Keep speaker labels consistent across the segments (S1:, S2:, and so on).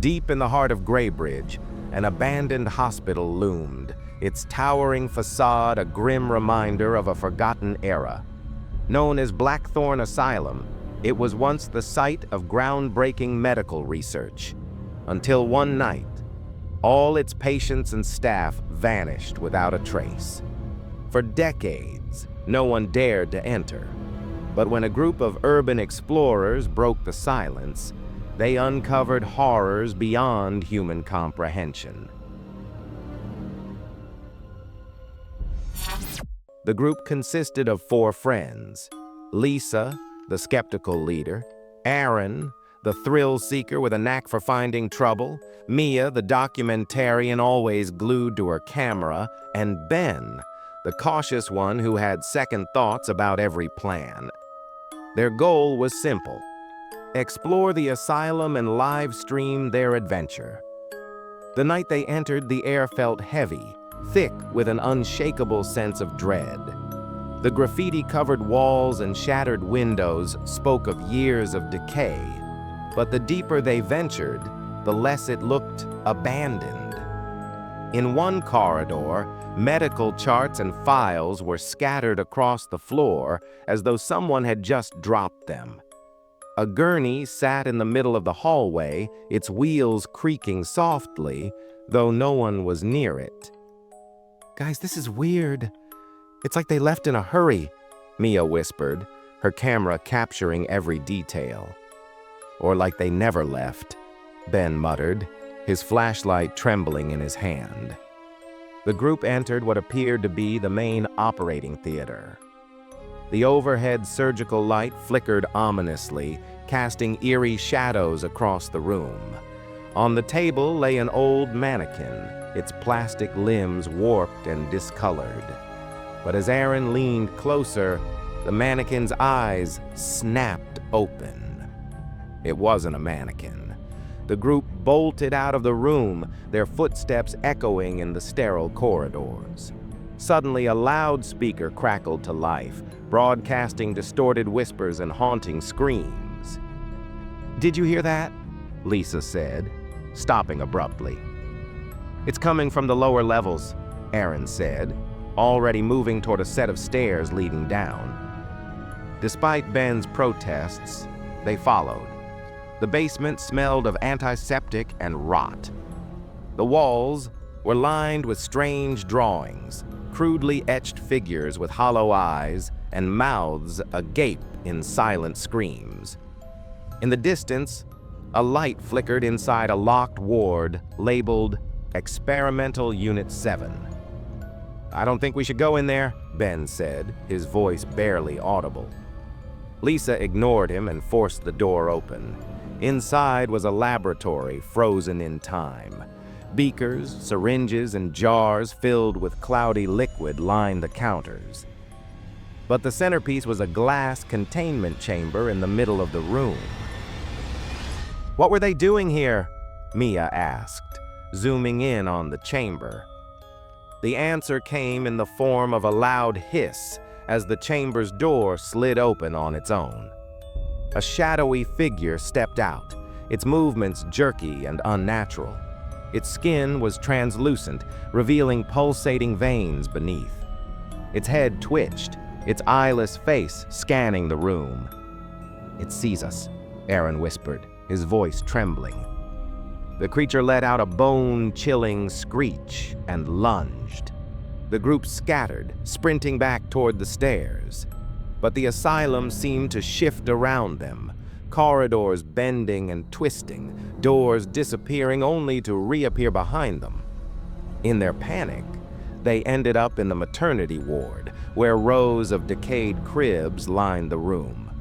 S1: Deep in the heart of Graybridge, an abandoned hospital loomed, its towering facade a grim reminder of a forgotten era. Known as Blackthorn Asylum, it was once the site of groundbreaking medical research. Until one night, all its patients and staff vanished without a trace. For decades, no one dared to enter. But when a group of urban explorers broke the silence, they uncovered horrors beyond human comprehension. The group consisted of 4 friends: Lisa, the skeptical leader; Aaron, the thrill-seeker with a knack for finding trouble; Mia, the documentarian always glued to her camera; and Ben, the cautious one who had second thoughts about every plan. Their goal was simple: explore the asylum and live stream their adventure. The night they entered, the air felt heavy, thick with an unshakable sense of dread. The graffiti-covered walls and shattered windows spoke of years of decay, but the deeper they ventured, the less it looked abandoned. In one corridor, medical charts and files were scattered across the floor as though someone had just dropped them. A gurney sat in the middle of the hallway, its wheels creaking softly, though no one was near it. "Guys, this is weird. It's like they left in a hurry," Mia whispered, her camera capturing every detail. "Or like they never left," Ben muttered, his flashlight trembling in his hand. The group entered what appeared to be the main operating theater. The overhead surgical light flickered ominously, casting eerie shadows across the room. On the table lay an old mannequin, its plastic limbs warped and discolored. But as Aaron leaned closer, the mannequin's eyes snapped open. It wasn't a mannequin. The group bolted out of the room, their footsteps echoing in the sterile corridors. Suddenly, a loudspeaker crackled to life, broadcasting distorted whispers and haunting screams. "Did you hear that?" Lisa said, stopping abruptly. "It's coming from the lower levels," Aaron said, already moving toward a set of stairs leading down. Despite Ben's protests, they followed. The basement smelled of antiseptic and rot. The walls were lined with strange drawings, crudely etched figures with hollow eyes and mouths agape in silent screams. In the distance, a light flickered inside a locked ward labeled Experimental Unit 7. "I don't think we should go in there," Ben said, his voice barely audible. Lisa ignored him and forced the door open. Inside was a laboratory frozen in time. Beakers, syringes, and jars filled with cloudy liquid lined the counters. But the centerpiece was a glass containment chamber in the middle of the room. "What were they doing here?" Mia asked, zooming in on the chamber. The answer came in the form of a loud hiss as the chamber's door slid open on its own. A shadowy figure stepped out, its movements jerky and unnatural. Its skin was translucent, revealing pulsating veins beneath. Its head twitched, its eyeless face scanning the room. "It sees us," Aaron whispered, his voice trembling. The creature let out a bone-chilling screech and lunged. The group scattered, sprinting back toward the stairs. But the asylum seemed to shift around them, corridors bending and twisting, doors disappearing only to reappear behind them. In their panic, they ended up in the maternity ward, where rows of decayed cribs lined the room.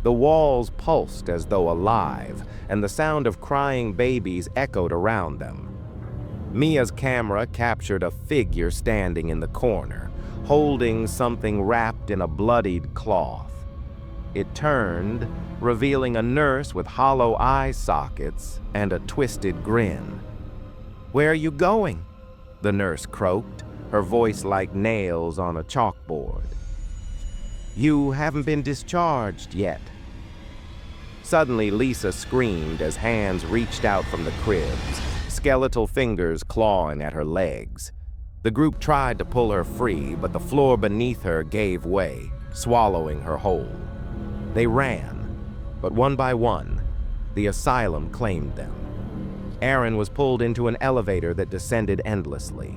S1: The walls pulsed as though alive, and the sound of crying babies echoed around them. Mia's camera captured a figure standing in the corner, holding something wrapped in a bloodied cloth. It turned, revealing a nurse with hollow eye sockets and a twisted grin. "Where are you going?" the nurse croaked, her voice like nails on a chalkboard. "You haven't been discharged yet." Suddenly, Lisa screamed as hands reached out from the cribs, skeletal fingers clawing at her legs. The group tried to pull her free, but the floor beneath her gave way, swallowing her whole. They ran, but one by one, the asylum claimed them. Aaron was pulled into an elevator that descended endlessly.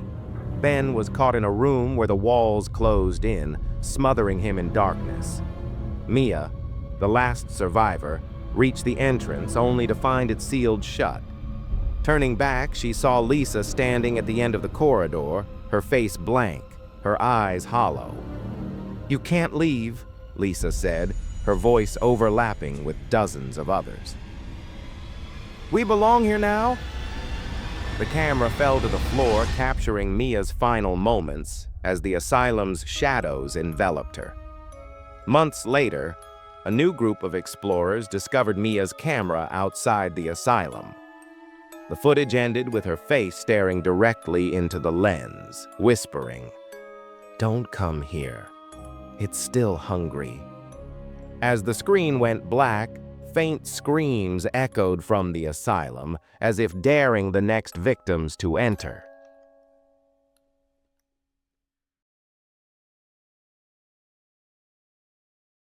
S1: Ben was caught in a room where the walls closed in, smothering him in darkness. Mia, the last survivor, reached the entrance only to find it sealed shut. Turning back, she saw Lisa standing at the end of the corridor, her face blank, her eyes hollow. "You can't leave," Lisa said, her voice overlapping with dozens of others. "We belong here now?" The camera fell to the floor, capturing Mia's final moments as the asylum's shadows enveloped her. Months later, a new group of explorers discovered Mia's camera outside the asylum. The footage ended with her face staring directly into the lens, whispering, "Don't come here. It's still hungry." As the screen went black, faint screams echoed from the asylum, as if daring the next victims to enter.